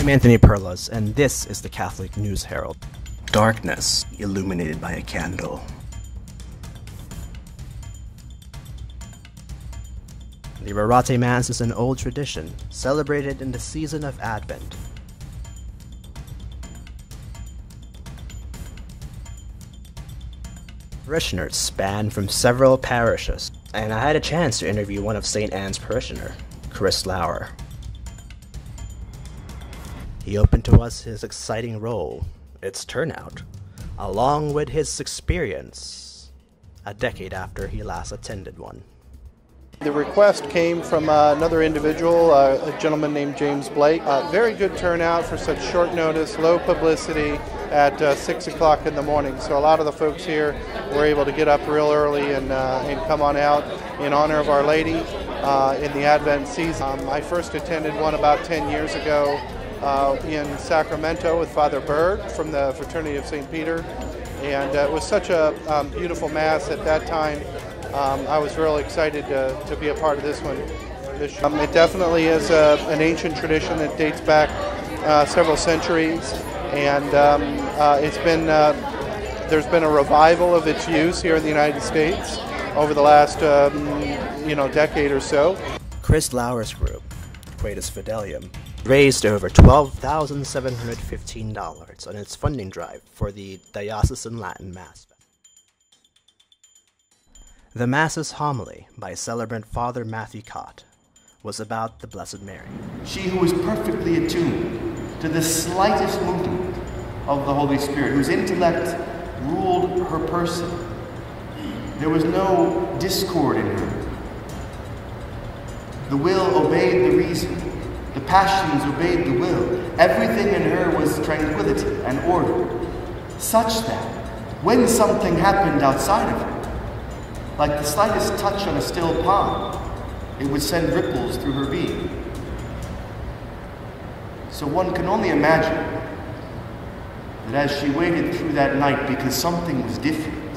I'm Anthony Perlas, and this is the Catholic News Herald. Darkness illuminated by a candle. The Rorate Mass is an old tradition, celebrated in the season of Advent. Parishioners span from several parishes, and I had a chance to interview one of St. Anne's parishioner, Chris Lauer. He opened to us his exciting role, its turnout, along with his experience a decade after he last attended one. The request came from another individual, a gentleman named James Blake. Very good turnout for such short notice, low publicity at 6 o'clock in the morning. So a lot of the folks here were able to get up real early and come on out in honor of Our Lady in the Advent season. I first attended one about 10 years ago in Sacramento with Father Bird from the Fraternity of St. Peter. And it was such a beautiful Mass at that time. I was really excited to be a part of this one. It definitely is an ancient tradition that dates back several centuries, and there's been a revival of its use here in the United States over the last decade or so. Chris Lauer's group, Quatus Fidelium, raised over $12,715 on its funding drive for the Diocesan Latin Mass. The Mass's homily by celebrant Father Matthew Cott was about the Blessed Mary. She who was perfectly attuned to the slightest movement of the Holy Spirit, whose intellect ruled her person. There was no discord in her. The will obeyed the reason. The passions obeyed the will. Everything in her was tranquility and order, such that when something happened outside of her, like the slightest touch on a still pond, it would send ripples through her being. So one can only imagine that as she waited through that night because something was different,